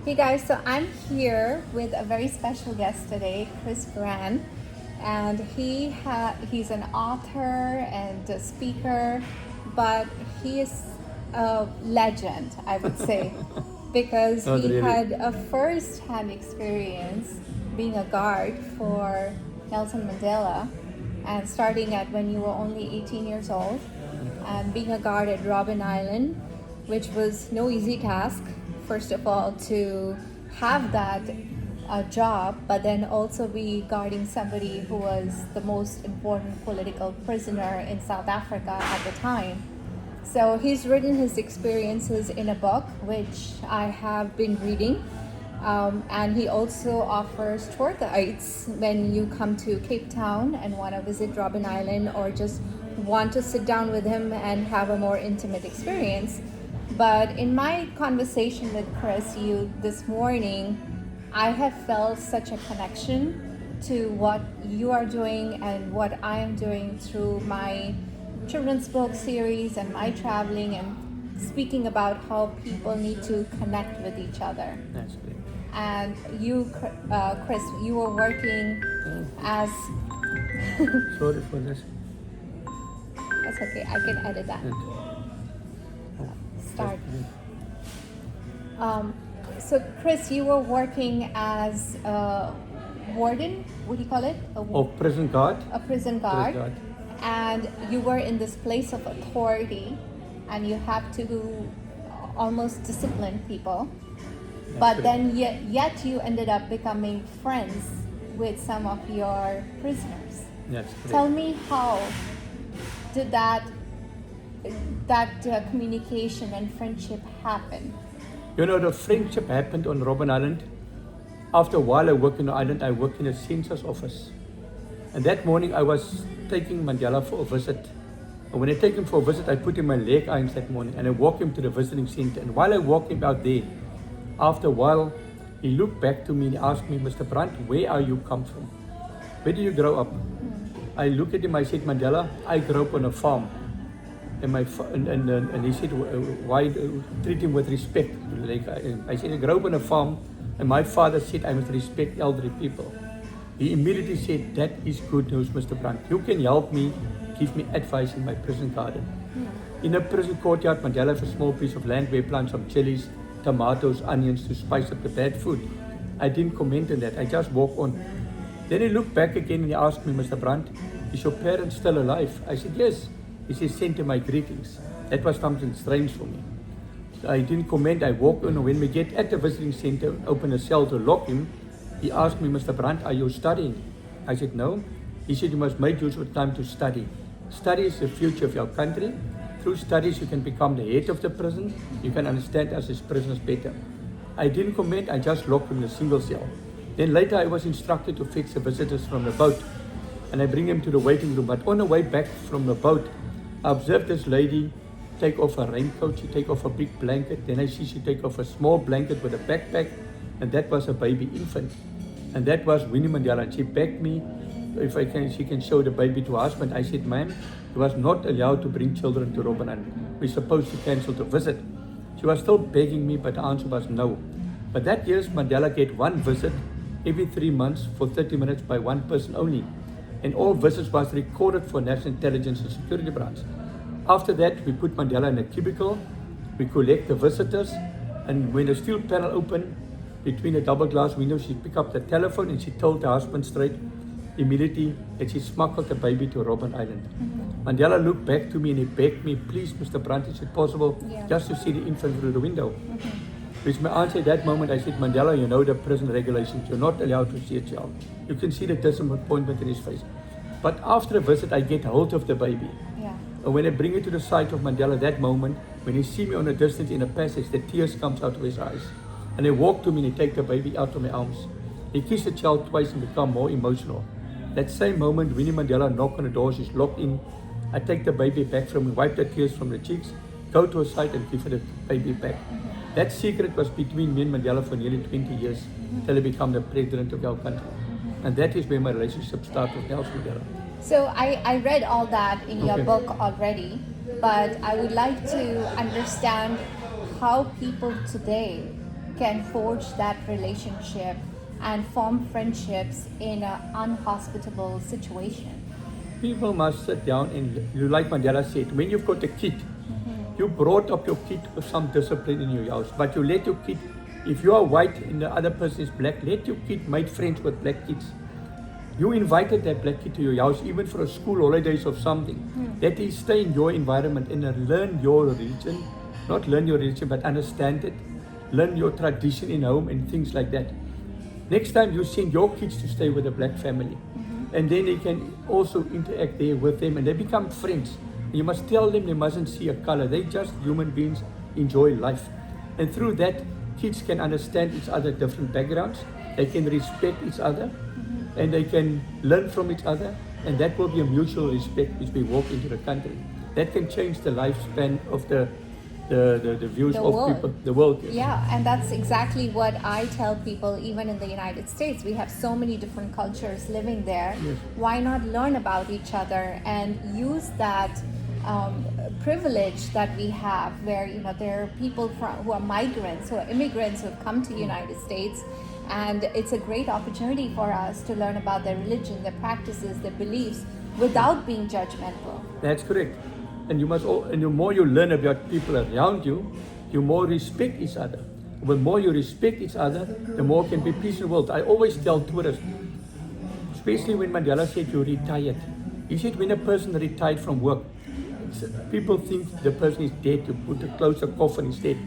Hey guys, so I'm here with a very special guest today, Christo Brand, and he's an author and a speaker, but he is a legend, I would say, because Not he really. had a first-hand experience being a guard for Nelson Mandela, and starting at when you were only 18 years old, and being a guard at Robben Island, which was no easy task. First of all, to have that job, but then also be guarding somebody who was the most important political prisoner in South Africa at the time. So he's written his experiences in a book, which I have been reading. And he also offers tour guides when you come to Cape Town and want to visit Robben Island, or just want to sit down with him and have a more intimate experience. But in my conversation with Chris this morning, I have felt such a connection to what you are doing and what I am doing through my children's book series and my traveling and speaking about how people need to connect with each other. That's great. And you, Chris, you were working as... Sorry for this. That's okay, I can edit that. Start. So Chris, you were working as a warden, what do you call it? Prison guard. A prison guard. Prison guard. And you were in this place of authority and you have to almost discipline people. But then yet you ended up becoming friends with some of your prisoners. That's great. Tell me, how did that communication and friendship happen? You know, the friendship happened on Robben Island. After a while I worked on the island, I worked in a census office. And that morning I was taking Mandela for a visit. And when I take him for a visit, I put him my leg irons that morning and I walk him to the visiting center. And while I walk him out there, after a while, he looked back to me and he asked me, Mr. Brand, where are you come from? Where did you grow up? I looked at him, I said, Mandela, I grew up on a farm. And he said, why treat him with respect? Like I said, I grew up on a farm and my father said I must respect elderly people. He immediately said, that is good news, Mr. Brand. You can help me, give me advice in my prison garden. In a prison courtyard, Mandela has a small piece of land where he plants some chilies, tomatoes, onions to spice up the bad food. I didn't comment on that, I just walked on. Then he looked back again and he asked me, Mr. Brand, is your parents still alive? I said, yes. He said, send him my greetings. That was something strange for me. So I didn't comment, I walked on, and when we get at the visiting center and open a cell to lock him, he asked me, Mr. Brand, are you studying? I said, no. He said, you must make use of time to study. Study is the future of your country. Through studies, you can become the head of the prison. You can understand us as prisoners better. I didn't comment, I just locked him in a single cell. Then later, I was instructed to fetch the visitors from the boat. And I bring him to the waiting room. But on the way back from the boat, I observed this lady take off a raincoat, she take off a big blanket, then I see she take off a small blanket with a backpack, and that was a baby infant. And that was Winnie Mandela. And she begged me if she can show the baby to her husband. I said, ma'am, you was not allowed to bring children to Robben Island. We're supposed to cancel the visit. She was still begging me, but the answer was no. But that year, Mandela get one visit every 3 months for 30 minutes by one person only. And all visits was recorded for National Intelligence and Security Branch. After that, we put Mandela in a cubicle, we collect the visitors, and when the steel panel opened between the double glass windows, she picked up the telephone and she told her husband straight immediately that she smuggled the baby to Robben Island. Mandela looked back to me and he begged me, please, Mr. Brand, is it possible just to see the infant through the window? Which my answer at that moment, I said, Mandela, you know the prison regulations, you're not allowed to see a child. You can see the disappointment in his face. But after a visit, I get hold of the baby. And when I bring it to the side of Mandela, that moment, when he see me on a distance in a passage, the tears comes out of his eyes. And he walk to me and he take the baby out of my arms. He kissed the child twice and become more emotional. That same moment, Winnie Mandela knock on the door, she's locked in. I take the baby back from him, wipe the tears from the cheeks, go to her side and give her the baby back. That secret was between me and Mandela for nearly 20 years, till I became the president of our country. And that is where my relationship started with Nelson Mandela. So I read all that in your book already, but I would like to understand how people today can forge that relationship and form friendships in an unhospitable situation? People must sit down and, like Mandela said, when you've got a kid, you brought up your kid with some discipline in your house, but you let your kid, if you are white and the other person is black, let your kid make friends with black kids. You invited that black kid to your house, even for a school holidays or something. Let him stay in your environment and learn your religion, not learn your religion, but understand it, learn your tradition in home and things like that. Next time you send your kids to stay with a black family, and then they can also interact there with them and they become friends. You must tell them they mustn't see a color. They're just human beings, enjoy life. And through that, kids can understand each other, different backgrounds. They can respect each other and they can learn from each other. And that will be a mutual respect which we walk into the country. That can change the lifespan of the views The of world. people, the world. Yes. Yeah, and that's exactly what I tell people, even in the United States. We have so many different cultures living there. Yes. Why not learn about each other and use that privilege that we have, where there are people who are migrants, who are immigrants who have come to the United States, and it's a great opportunity for us to learn about their religion, their practices, their beliefs, without being judgmental. That's correct. And the more you learn about people around you, you more respect each other. The more you respect each other, the more can be peace in the world. I always tell tourists, especially when Mandela said you retired. He said when a person retired from work, people think the person is dead, you put a closer coffin, he's dead.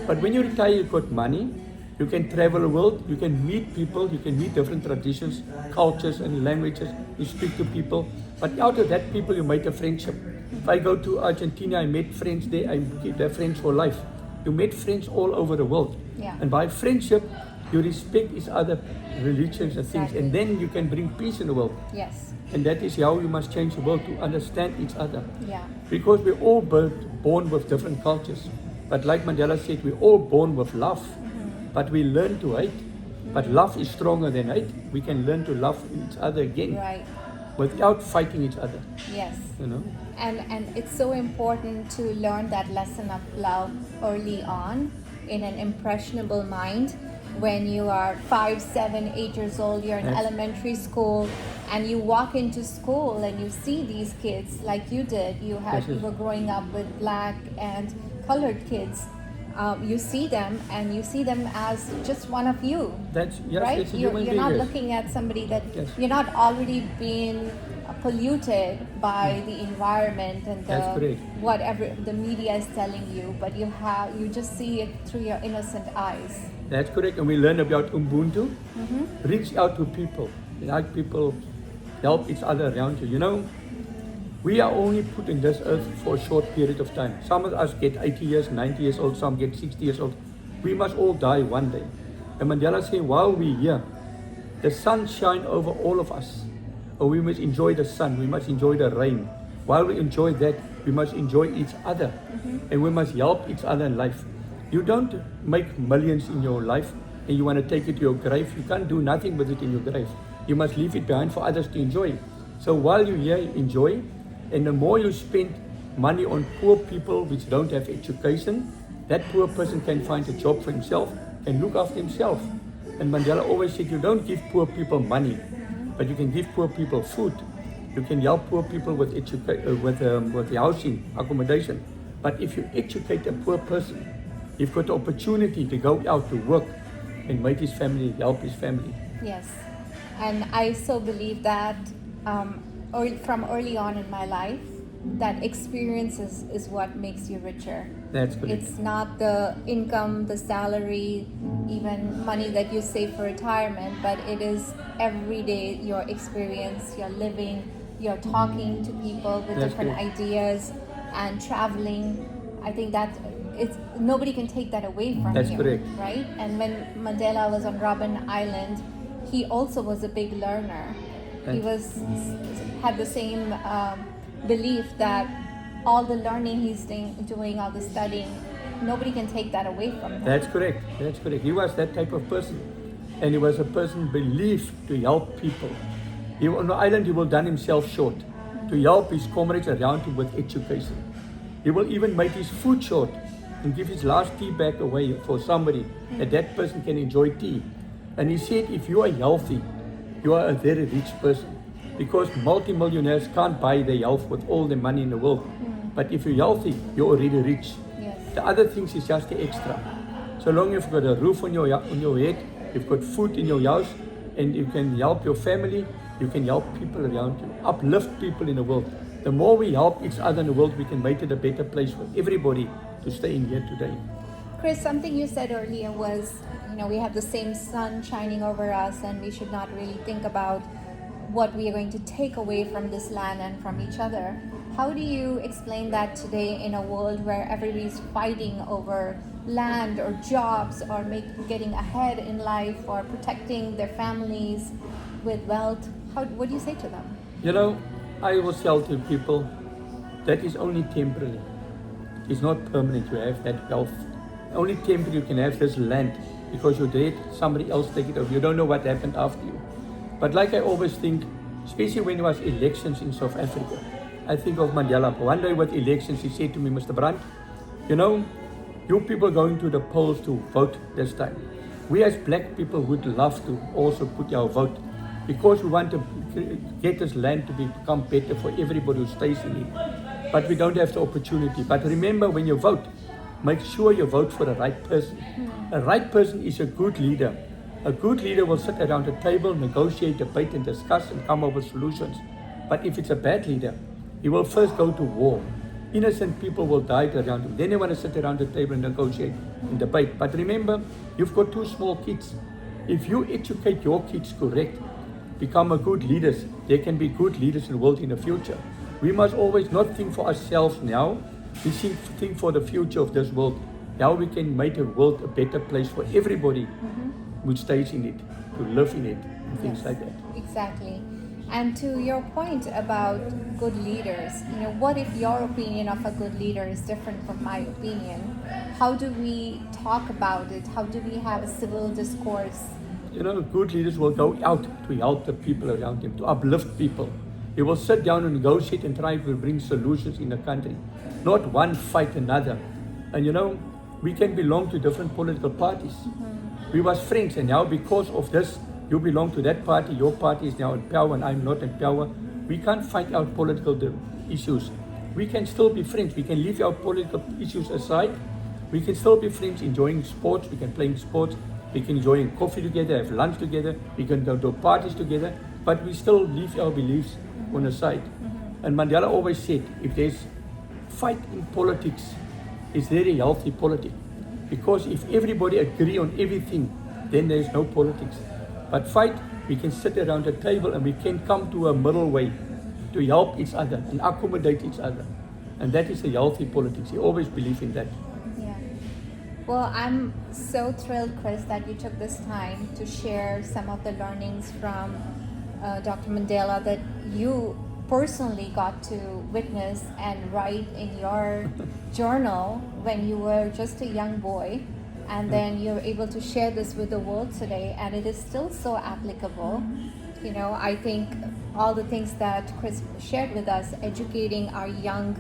But when you retire, you've got money, you can travel the world, you can meet people, you can meet different traditions, cultures and languages, you speak to people. But out of that people, you make a friendship. If I go to Argentina, I met friends there, I keep their friends for life. You met friends all over the world. Yeah. And by friendship, you respect each other, religions and things, Exactly. and then you can bring peace in the world. Yes. And that is how you must change the world, to understand each other. Yeah. Because we're all born with different cultures. But like Mandela said, we're all born with love. But we learn to hate. But love is stronger than hate. We can learn to love each other again Right. without fighting each other. Yes. You know? And it's so important to learn that lesson of love early on in an impressionable mind. When you are 5, 7, 8 years old, you're in Yes. elementary school, and you walk into school and you see these kids like you did. You Yes, yes. were growing up with black and colored kids. You see them, and you see them as just one of you. That's, yes, right? it's a You're human being, not yes. looking at somebody that Yes. you're not already being polluted by the environment and That's the correct. whatever the media is telling you, but you just see it through your innocent eyes. That's correct. And we learn about Ubuntu. Reach out to people. Like people, help each other around you. You know, we are only put in this earth for a short period of time. Some of us get 80 years, 90 years old, some get 60 years old. We must all die one day. And Mandela said, while we're here, the sun shines over all of us. And we must enjoy the sun, we must enjoy the rain. While we enjoy that, we must enjoy each other. And we must help each other in life. You don't make millions in your life and you want to take it to your grave. You can't do nothing with it in your grave. You must leave it behind for others to enjoy. So while you're here, enjoy. And the more you spend money on poor people which don't have education, that poor person can find a job for himself and look after himself. And Mandela always said, you don't give poor people money, but you can give poor people food. You can help poor people with housing, accommodation. But if you educate a poor person, you've got the opportunity to go out to work and make his family, help his family. Yes, and I so believe that from early on in my life, that experience is what makes you richer. That's correct. It's not the income, the salary, even money that you save for retirement, but it is every day your experience, your living, you're talking to people with That's different correct. ideas and traveling. I think that nobody can take that away from That's you, correct. right? And when Mandela was on Robben Island, he also was a big learner. He had the same belief that all the learning he's doing, all the studying, nobody can take that away from him. That's correct. That's correct. He was that type of person. And he was a person believed to help people. On the island, he will done himself short to help his comrades around him with education. He will even make his food short and give his last tea bag away for somebody, that person can enjoy tea. And he said, if you are healthy, you are a very rich person. Because multimillionaires can't buy their health with all the money in the world. But if you're healthy, you're already rich. Yes. The other things is just the extra. So long you've got a roof on your head, you've got food in your house, and you can help your family, you can help people around you, uplift people in the world. The more we help each other in the world, we can make it a better place for everybody to stay in here today. Chris, something you said earlier was, we have the same sun shining over us, and we should not really think about what we are going to take away from this land and from each other. How do you explain that today in a world where everybody's fighting over land or jobs or getting ahead in life or protecting their families with wealth? What do you say to them? I always tell to people that is only temporary. It's not permanent. You have that wealth. Only temporary you can have this land because you're dead, somebody else take it over. You don't know what happened after you. But like I always think, especially when there was elections in South Africa, I think of Mandela. One day with elections, he said to me, Mr. Brand, you people going to the polls to vote this time. We as black people would love to also put our vote because we want to get this land to become better for everybody who stays in it. But we don't have the opportunity. But remember, when you vote, make sure you vote for the right person. A right person is a good leader. A good leader will sit around a table, negotiate, debate, and discuss and come up with solutions. But if it's a bad leader, he will first go to war. Innocent people will die around him. Then they want to sit around the table and negotiate and debate. But remember, you've got 2 small kids. If you educate your kids correct, become a good leaders, they can be good leaders in the world in the future. We must always not think for ourselves now. We think for the future of this world. How we can make the world a better place for everybody who stays in it, to live in it, and things like that. Exactly. And to your point about good leaders, what if your opinion of a good leader is different from my opinion? How do we talk about it? How do we have a civil discourse? Good leaders will go out to help the people around them, to uplift people. They will sit down and negotiate and try to bring solutions in the country, not one fight another. And we can belong to different political parties. We was friends, and now because of this, you belong to that party, your party is now in power and I'm not in power. We can't fight out political issues. We can still be friends. We can leave our political issues aside. We can still be friends, enjoying sports. We can play sports. We can enjoy coffee together, have lunch together. We can go to parties together. But we still leave our beliefs on the side. And Mandela always said, if there's fight in politics, it's very healthy politics. Because if everybody agree on everything, then there's no politics. But fight, we can sit around a table and we can come to a middle way to help each other and accommodate each other. And that is a healthy politics. He always believed in that. Yeah. Well, I'm so thrilled, Chris, that you took this time to share some of the learnings from Dr. Mandela that you personally got to witness and write in your journal when you were just a young boy. And then you're able to share this with the world today, and it is still so applicable. I think all the things that Chris shared with us, educating our young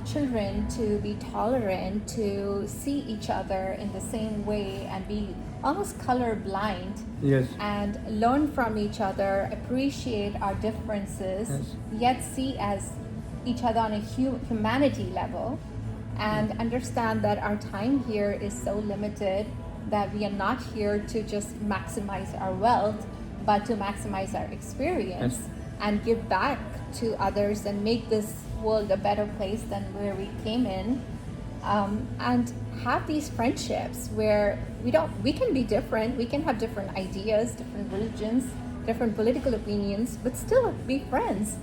children to be tolerant, to see each other in the same way and be almost colorblind. Yes. And learn from each other, appreciate our differences, yet see as each other on a humanity level. And understand that our time here is so limited that we are not here to just maximize our wealth, but to maximize our experience and give back to others and make this world a better place than where we came in. And have these friendships where we can be different, we can have different ideas, different religions, different political opinions, but still be friends.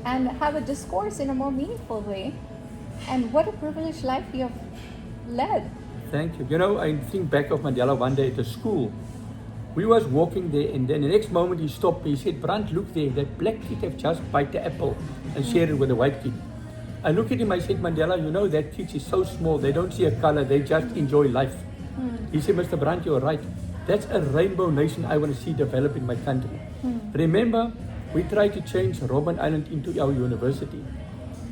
And have a discourse in a more meaningful way. And what a privileged life you have led. Thank you. I think back of Mandela one day at the school. We was walking there, and then the next moment he stopped me. He said, Brand, look there, that black kid have just bite the apple and share it with the white kid. I look at him, I said, Mandela, that kid is so small, they don't see a color, they just enjoy life. He said, Mr. Brand, you're right. That's a rainbow nation I want to see develop in my country. Remember, we tried to change Robben Island into our university.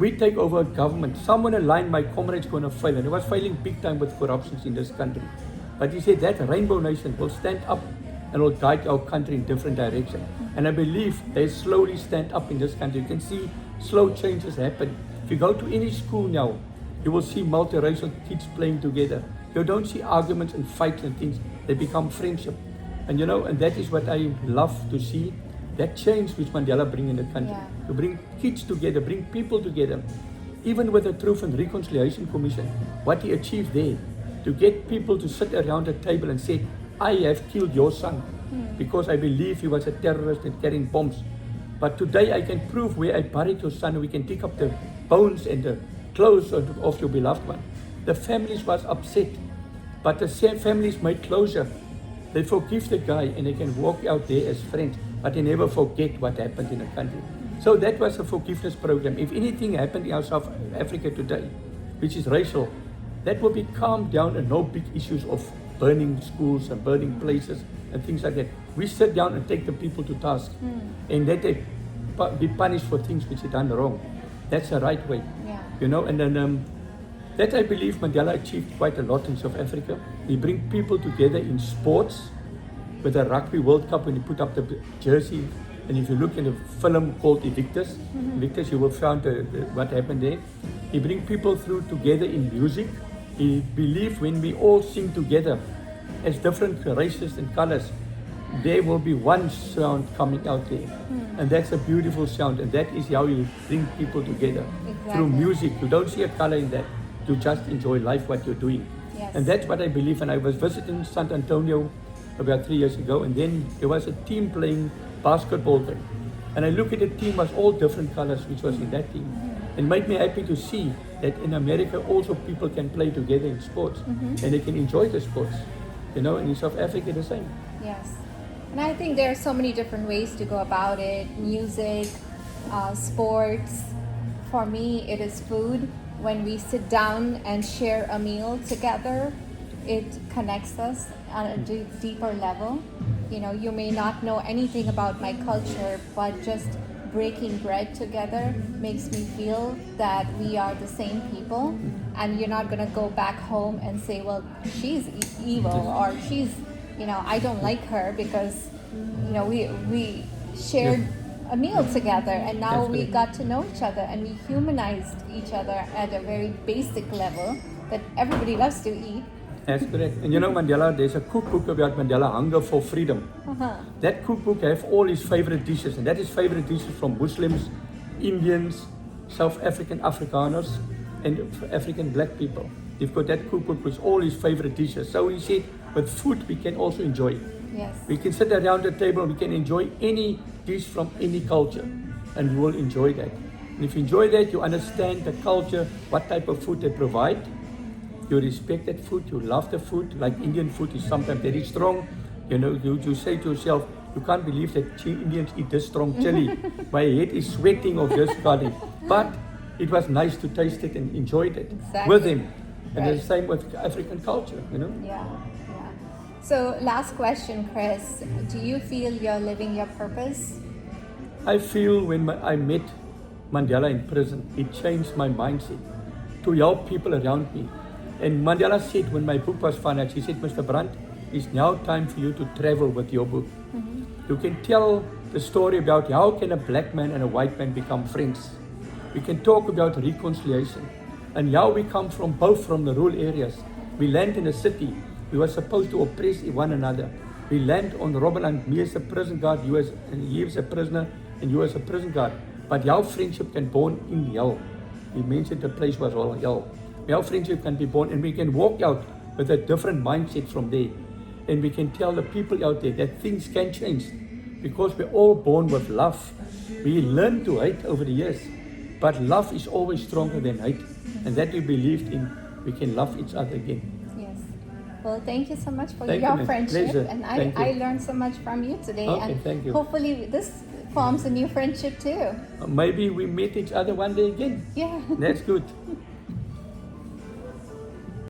we take over a government, somewhere in the line my comrade's going to fail, and he was failing big time with corruptions in this country. But he said that rainbow nation will stand up and will guide our country in different direction. And I believe they slowly stand up in this country. You can see slow changes happen. If you go to any school now, you will see multiracial kids playing together. You don't see arguments and fights and things. They become friendship. And you know, and that is what I love to see, that change which Mandela bring in the country. Yeah. To bring kids together, bring people together. Even with the Truth and Reconciliation Commission, what he achieved there, to get people to sit around a table and say, I have killed your son because I believe he was a terrorist and carrying bombs. But today I can prove where I buried your son, and we can dig up the bones and the clothes of your beloved one. The families was upset, but the same families made closure. They forgive the guy and they can walk out there as friends, but they never forget what happened in the country. So that was a forgiveness program. If anything happened in South Africa today, which is racial, that will be calmed down and no big issues of burning schools and burning places and things like that. We sit down and take the people to task and that they be punished for things which are done wrong. That's the right way. Yeah. You know, and then that I believe Mandela achieved quite a lot in South Africa. He bring people together in sports, with the Rugby World Cup when he put up the jersey. And if you look in a film called Invictus, Invictus, you will find what happened there. He bring people through together in music. He believed when we all sing together as different races and colors, there will be one sound coming out there. And that's a beautiful sound, and that is how you bring people together. Exactly. Through music. You don't see a color in that. You just enjoy life, what you're doing. Yes. And that's what I believe. And I was visiting San Antonio about 3 years ago, and then there was a team playing basketball there. And I look at the team, was all different colors which was in that team. It made me happy to see that in America also people can play together in sports and they can enjoy the sports. You know, and in South Africa the same. Yes. And I think there are so many different ways to go about it. Music, sports. For me, it is food. When we sit down and share a meal together, it connects us on a deeper level. You know, you may not know anything about my culture, but just breaking bread together makes me feel that we are the same people, and you're not going to go back home and say, well, she's evil, or she's, you know, I don't like her, because, you know, we shared a meal together, and now we got to know each other, and we humanized each other at a very basic level that everybody loves to eat. That's correct. And you know, Mandela, there's a cookbook about Mandela, Hunger for Freedom. That cookbook has all his favorite dishes, and that is favorite dishes from Muslims, Indians, South African Afrikaners, and African black people. They've got that cookbook with all his favorite dishes. So he said, with food we can also enjoy. Yes. We can sit around the table and we can enjoy any dish from any culture, and we will enjoy that. And if you enjoy that, you understand the culture, what type of food they provide. You respect that food, you love the food. Like Indian food is sometimes very strong. You know, you say to yourself, you can't believe that Indians eat this strong chili. My head is sweating of this garlic. But it was nice to taste it and enjoy it with them. And the same with African culture, you know. Yeah. So last question, Chris. Do you feel you're living your purpose? I feel when I met Mandela in prison, it changed my mindset to help people around me. And Mandela said when my book was finished, he said, Mr. Brand, it's now time for you to travel with your book. You can tell the story about how can a black man and a white man become friends. We can talk about reconciliation and how we come from both from the rural areas. We land in a city. We were supposed to oppress one another. We land on Robben Island. Me as a prison guard, he was a prisoner, and you as a prison guard. But our friendship can born in hell. He mentioned the place was all hell. Our friendship can be born, and we can walk out with a different mindset from there. And we can tell the people out there that things can change, because we're all born with love. We learn to hate over the years, but love is always stronger than hate. And that we believed in, we can love each other again. Yes. Well, thank you so much for Thank your you, friendship. pleasure. And Thank I you. learned so much from you today. Okay, and thank you. hopefully this forms a new friendship too. Maybe we meet each other one day again. Yeah. That's good.